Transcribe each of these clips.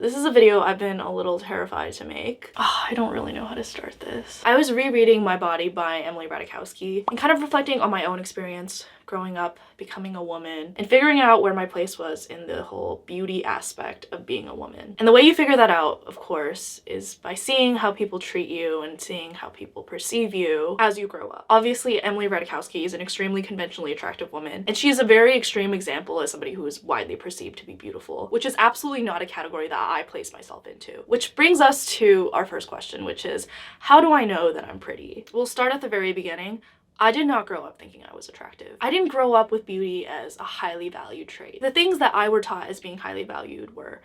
This is a video I've been a little terrified to make. I don't really know how to start this. I was rereading My Body by Emily Ratajkowski and kind of reflecting on my own experience growing up, becoming a woman, and figuring out where my place was in the whole beauty aspect of being a woman. And the way you figure that out, of course, is by seeing how people treat you and seeing how people perceive you as you grow up. Obviously, Emily Ratajkowski is an extremely conventionally attractive woman, and she is a very extreme example as somebody who is widely perceived to be beautiful, which is absolutely not a category that I place myself into. Which brings us to our first question, which is, how do I know that I'm pretty? We'll start at the very beginning. I did not grow up thinking I was attractive. I didn't grow up with beauty as a highly valued trait. The things that I were taught as being highly valued were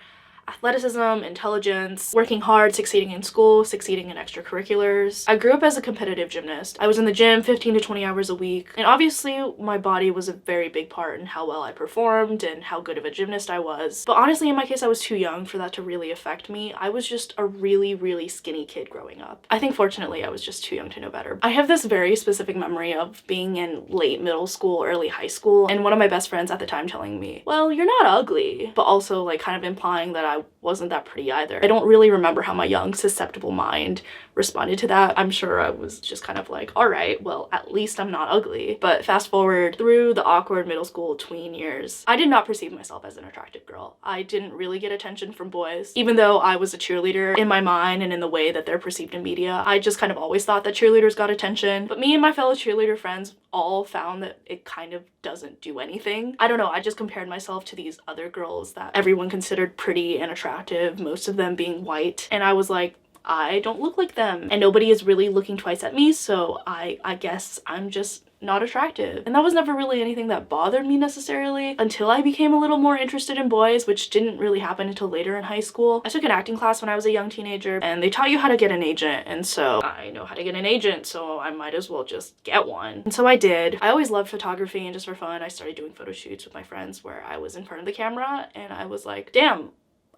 athleticism, intelligence, working hard, succeeding in school, succeeding in extracurriculars. I grew up as a competitive gymnast. I was in the gym 15 to 20 hours a week, and obviously my body was a very big part in how well I performed and how good of a gymnast I was. But honestly, in my case, I was too young for that to really affect me. I was just a really, really skinny kid growing up. I think fortunately I was just too young to know better. I have this very specific memory of being in late middle school, early high school, and one of my best friends at the time telling me, well, you're not ugly, but also like kind of implying that I wasn't that pretty either. I don't really remember how my young, susceptible mind responded to that. I'm sure I was just kind of like, all right, well, at least I'm not ugly. But fast forward through the awkward middle school tween years, I did not perceive myself as an attractive girl. I didn't really get attention from boys. Even though I was a cheerleader in my mind and in the way that they're perceived in media, I just kind of always thought that cheerleaders got attention. But me and my fellow cheerleader friends all found that it kind of doesn't do anything. I don't know, I just compared myself to these other girls that everyone considered pretty and attractive, most of them being white, and I was like, I don't look like them, and nobody is really looking twice at me, so I guess I'm just not attractive. And that was never really anything that bothered me necessarily until I became a little more interested in boys, which didn't really happen until later in high school. I took an acting class when I was a young teenager, and they taught you how to get an agent, and so I know how to get an agent, so I might as well just get one. And so I did. I always loved photography, and just for fun, I started doing photo shoots with my friends where I was in front of the camera, and I was like, damn,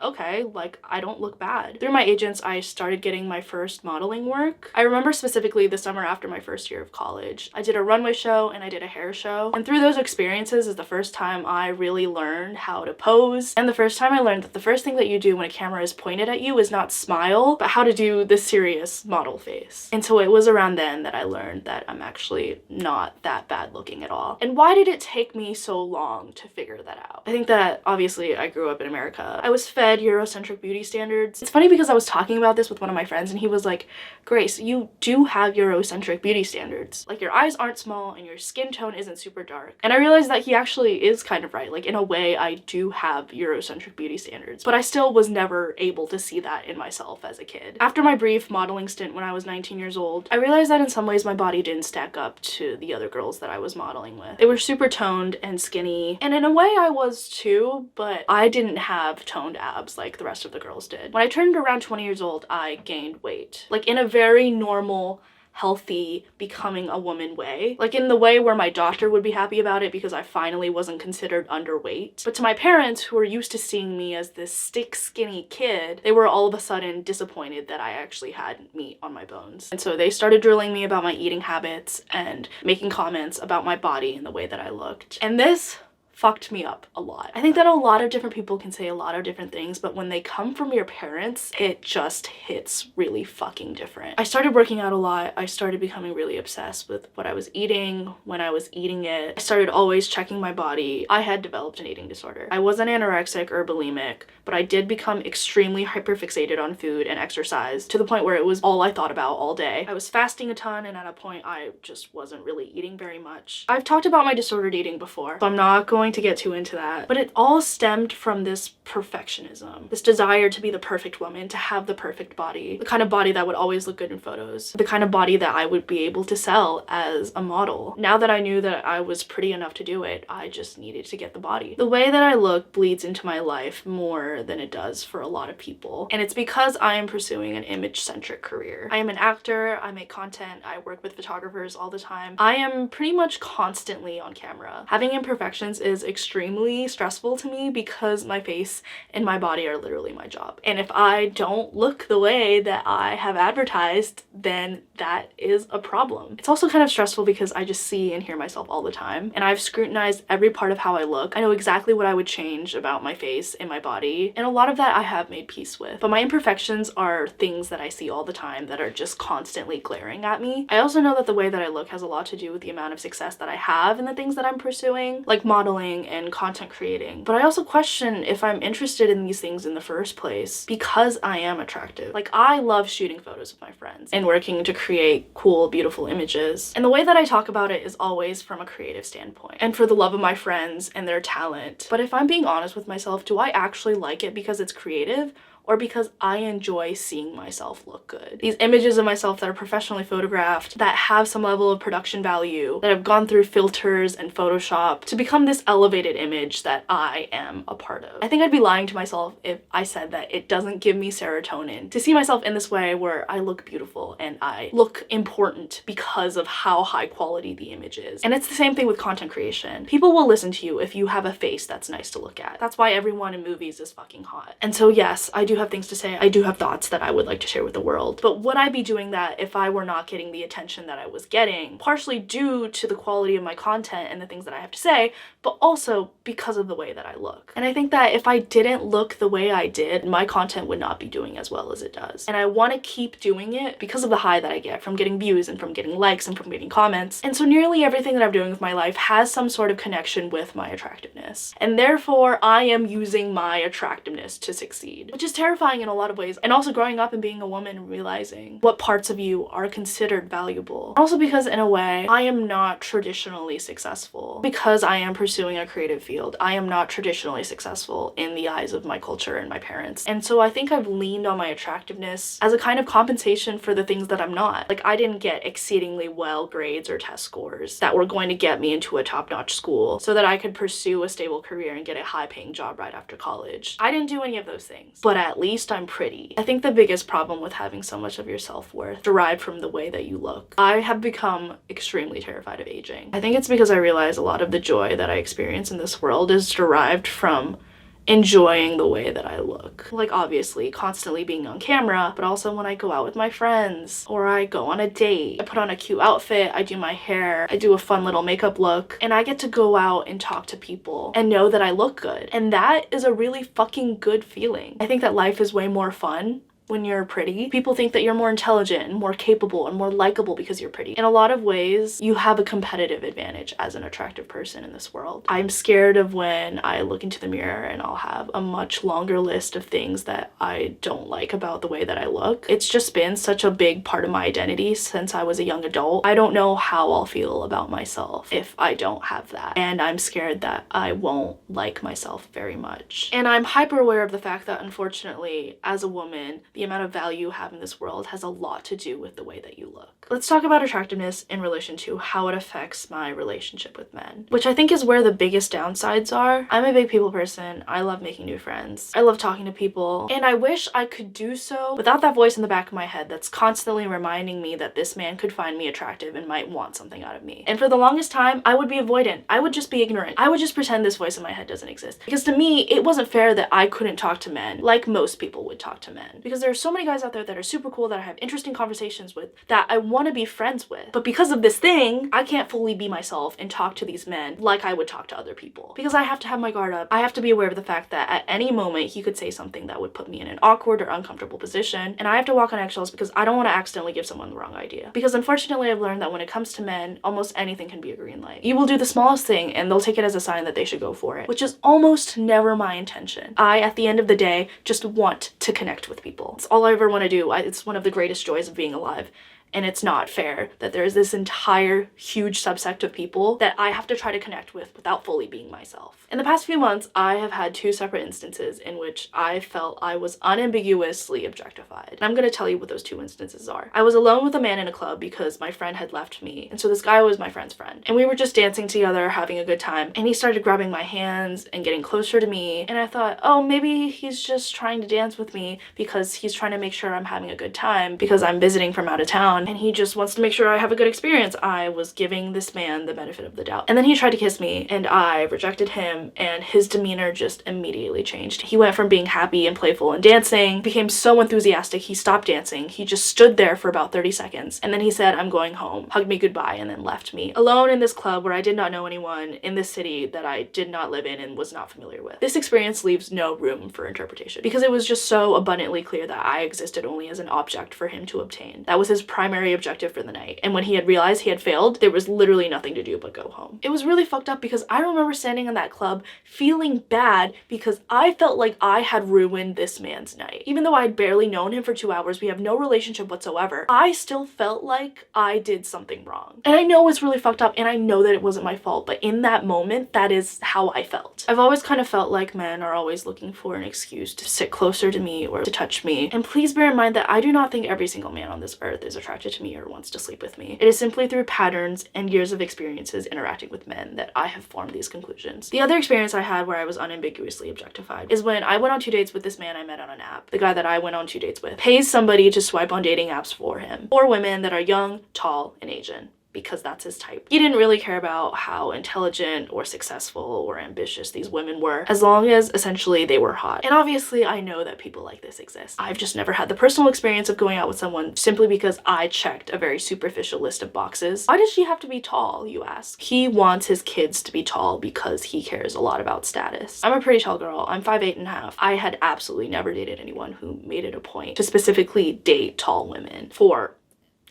okay, like, I don't look bad. Through my agents, I started getting my first modeling work. I remember specifically the summer after my first year of college. I did a runway show and I did a hair show. And through those experiences is the first time I really learned how to pose. And the first time I learned that the first thing that you do when a camera is pointed at you is not smile, but how to do the serious model face. And so it was around then that I learned that I'm actually not that bad looking at all. And why did it take me so long to figure that out? I think that obviously I grew up in America. I was fed Eurocentric beauty standards. It's funny because I was talking about this with one of my friends and he was like, Grace, you do have Eurocentric beauty standards. Like, your eyes aren't small and your skin tone isn't super dark. And I realized that he actually is kind of right. Like, in a way, I do have Eurocentric beauty standards, but I still was never able to see that in myself as a kid. After my brief modeling stint when I was 19 years old, I realized that in some ways my body didn't stack up to the other girls that I was modeling with. They were super toned and skinny, and in a way I was too, but I didn't have toned abs like the rest of the girls did. When I turned around 20 years old, I gained weight. Like, in a very normal, healthy, becoming a woman way. Like, in the way where my doctor would be happy about it because I finally wasn't considered underweight. But to my parents, who were used to seeing me as this stick skinny kid, they were all of a sudden disappointed that I actually had meat on my bones. And so they started drilling me about my eating habits and making comments about my body and the way that I looked. And this fucked me up a lot. I think that a lot of different people can say a lot of different things, but when they come from your parents, it just hits really fucking different. I started working out a lot. I started becoming really obsessed with what I was eating, when I was eating it. I started always checking my body. I had developed an eating disorder. I wasn't anorexic or bulimic, but I did become extremely hyperfixated on food and exercise to the point where it was all I thought about all day. I was fasting a ton, and at a point I just wasn't really eating very much. I've talked about my disordered eating before, so I'm not going to get too into that, but it all stemmed from this perfectionism, this desire to be the perfect woman, to have the perfect body, the kind of body that would always look good in photos, the kind of body that I would be able to sell as a model. Now that I knew that I was pretty enough to do it, I just needed to get the body. The way that I look bleeds into my life more than it does for a lot of people, and it's because I am pursuing an image-centric career. I am an actor, I make content, I work with photographers all the time. I am pretty much constantly on camera. Having imperfections is extremely stressful to me because my face and my body are literally my job. And if I don't look the way that I have advertised, then that is a problem. It's also kind of stressful because I just see and hear myself all the time, and I've scrutinized every part of how I look. I know exactly what I would change about my face and my body, and a lot of that I have made peace with. But my imperfections are things that I see all the time that are just constantly glaring at me. I also know that the way that I look has a lot to do with the amount of success that I have in the things that I'm pursuing, like modeling and content creating. But I also question if I'm interested in these things in the first place because I am attractive. Like, I love shooting photos with my friends and working to create cool, beautiful images. And the way that I talk about it is always from a creative standpoint and for the love of my friends and their talent. But if I'm being honest with myself, do I actually like it because it's creative, or because I enjoy seeing myself look good? These images of myself that are professionally photographed, that have some level of production value, that have gone through filters and Photoshop to become this elevated image that I am a part of. I think I'd be lying to myself if I said that it doesn't give me serotonin to see myself in this way where I look beautiful and I look important because of how high quality the image is. And it's the same thing with content creation. People will listen to you if you have a face that's nice to look at. That's why everyone in movies is fucking hot. And so yes, I do have things to say. I do have thoughts that I would like to share with the world. But would I be doing that if I were not getting the attention that I was getting? Partially due to the quality of my content and the things that I have to say, but also because of the way that I look. And I think that if I didn't look the way I did, my content would not be doing as well as it does. And I want to keep doing it because of the high that I get from getting views and from getting likes and from getting comments. And so nearly everything that I'm doing with my life has some sort of connection with my attractiveness. And therefore, I am using my attractiveness to succeed, which is terrifying in a lot of ways. And also growing up and being a woman and realizing what parts of you are considered valuable. Also because in a way, I am not traditionally successful. Because I am pursuing a creative field, I am not traditionally successful in the eyes of my culture and my parents. And so I think I've leaned on my attractiveness as a kind of compensation for the things that I'm not. Like, I didn't get exceedingly well grades or test scores that were going to get me into a top-notch school so that I could pursue a stable career and get a high-paying job right after college. I didn't do any of those things, but at least I'm pretty. I think the biggest problem with having so much of your self-worth derived from the way that you look. I have become extremely terrified of aging. I think it's because I realize a lot of the joy that I experience in this world is derived from enjoying the way that I look. Like, obviously constantly being on camera, but also when I go out with my friends or I go on a date. I put on a cute outfit, I do my hair, I do a fun little makeup look, and I get to go out and talk to people and know that I look good. And that is a really fucking good feeling. I think that life is way more fun when you're pretty. People think that you're more intelligent and more capable and more likable because you're pretty. In a lot of ways, you have a competitive advantage as an attractive person in this world. I'm scared of when I look into the mirror and I'll have a much longer list of things that I don't like about the way that I look. It's just been such a big part of my identity since I was a young adult. I don't know how I'll feel about myself if I don't have that. And I'm scared that I won't like myself very much. And I'm hyper aware of the fact that, unfortunately, as a woman, the amount of value you have in this world has a lot to do with the way that you look. Let's talk about attractiveness in relation to how it affects my relationship with men, which I think is where the biggest downsides are. I'm a big people person. I love making new friends. I love talking to people, and I wish I could do so without that voice in the back of my head that's constantly reminding me that this man could find me attractive and might want something out of me. And for the longest time, I would be avoidant. I would just be ignorant. I would just pretend this voice in my head doesn't exist. Because to me, it wasn't fair that I couldn't talk to men like most people would talk to men. Because there are so many guys out there that are super cool that I have interesting conversations with that I want to be friends with. But because of this thing, I can't fully be myself and talk to these men like I would talk to other people. Because I have to have my guard up. I have to be aware of the fact that at any moment he could say something that would put me in an awkward or uncomfortable position. And I have to walk on eggshells because I don't want to accidentally give someone the wrong idea. Because unfortunately, I've learned that when it comes to men, almost anything can be a green light. You will do the smallest thing and they'll take it as a sign that they should go for it, which is almost never my intention. I, at the end of the day, just want to connect with people. It's all I ever want to do. It's one of the greatest joys of being alive. And it's not fair that there's this entire huge subsect of people that I have to try to connect with without fully being myself. In the past few months, I have had two separate instances in which I felt I was unambiguously objectified. And I'm going to tell you what those two instances are. I was alone with a man in a club because my friend had left me. And so this guy was my friend's friend. And we were just dancing together, having a good time. And he started grabbing my hands and getting closer to me. And I thought, oh, maybe he's just trying to dance with me because he's trying to make sure I'm having a good time because I'm visiting from out of town. down and he just wants to make sure I have a good experience. I was giving this man the benefit of the doubt. And then he tried to kiss me and I rejected him, and his demeanor just immediately changed. He went from being happy and playful and dancing, became so enthusiastic, he stopped dancing. He just stood there for about 30 seconds and then he said, "I'm going home," hugged me goodbye, and then left me alone in this club where I did not know anyone, in this city that I did not live in and was not familiar with. This experience leaves no room for interpretation because it was just so abundantly clear that I existed only as an object for him to obtain. That was his primary objective for the night, and when he had realized he had failed, there was literally nothing to do but go home. It was really fucked up because I remember standing in that club feeling bad because I felt like I had ruined this man's night. Even though I'd barely known him for 2 hours, we have no relationship whatsoever, I still felt like I did something wrong. And I know it's really fucked up and I know that it wasn't my fault, but in that moment, that is how I felt. I've always kind of felt like men are always looking for an excuse to sit closer to me or to touch me. And please bear in mind that I do not think every single man on this earth is attracted to me or wants to sleep with me. It is simply through patterns and years of experiences interacting with men that I have formed these conclusions. The other experience I had where I was unambiguously objectified is when I went on 2 dates with this man I met on an app. The guy that I went on 2 dates with pays somebody to swipe on dating apps for him, or women that are young, tall, and Asian, because that's his type. He didn't really care about how intelligent or successful or ambitious these women were, as long as essentially they were hot. And obviously I know that people like this exist. I've just never had the personal experience of going out with someone simply because I checked a very superficial list of boxes. Why does she have to be tall, you ask? He wants his kids to be tall because he cares a lot about status. I'm a pretty tall girl. I'm 5'8.5". I had absolutely never dated anyone who made it a point to specifically date tall women for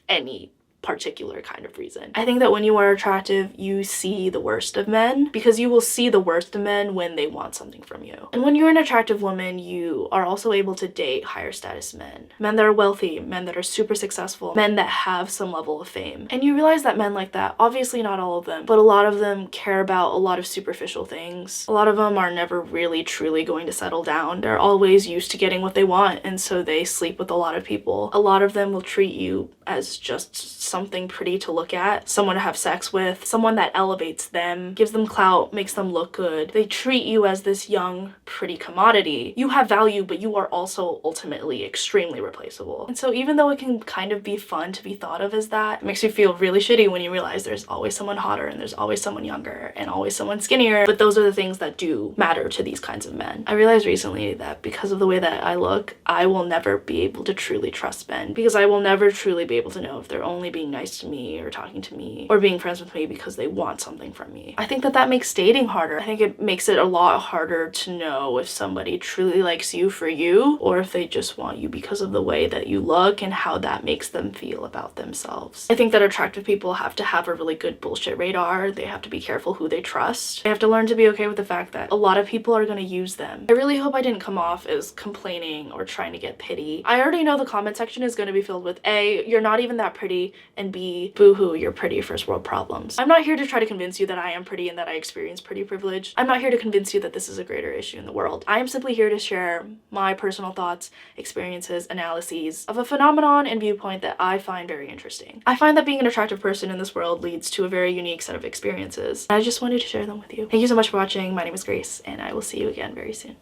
any particular kind of reason. I think that when you are attractive, you see the worst of men because you will see the worst of men when they want something from you. And when you're an attractive woman, you are also able to date higher status men. Men that are wealthy, men that are super successful, men that have some level of fame. And you realize that men like that, obviously not all of them, but a lot of them care about a lot of superficial things. A lot of them are never really truly going to settle down. They're always used to getting what they want, and so they sleep with a lot of people. A lot of them will treat you as just something pretty to look at, someone to have sex with, someone that elevates them, gives them clout, makes them look good. They treat you as this young, pretty commodity. You have value, but you are also ultimately extremely replaceable. And so even though it can kind of be fun to be thought of as that, it makes you feel really shitty when you realize there's always someone hotter and there's always someone younger and always someone skinnier, but those are the things that do matter to these kinds of men. I realized recently that because of the way that I look, I will never be able to truly trust men because I will never truly be able to know if they're only being nice to me or talking to me or being friends with me because they want something from me. I think that that makes dating harder. I think it makes it a lot harder to know if somebody truly likes you for you or if they just want you because of the way that you look and how that makes them feel about themselves. I think that attractive people have to have a really good bullshit radar. They have to be careful who they trust. They have to learn to be okay with the fact that a lot of people are going to use them. I really hope I didn't come off as complaining or trying to get pity. I already know the comment section is going to be filled with A, you're not even that pretty, and B, boo-hoo, you're pretty, first world problems. I'm not here to try to convince you that I am pretty and that I experience pretty privilege. I'm not here to convince you that this is a greater issue in the world. I am simply here to share my personal thoughts, experiences, analyses of a phenomenon and viewpoint that I find very interesting. I find that being an attractive person in this world leads to a very unique set of experiences. I just wanted to share them with you. Thank you so much for watching. My name is Grace, and I will see you again very soon.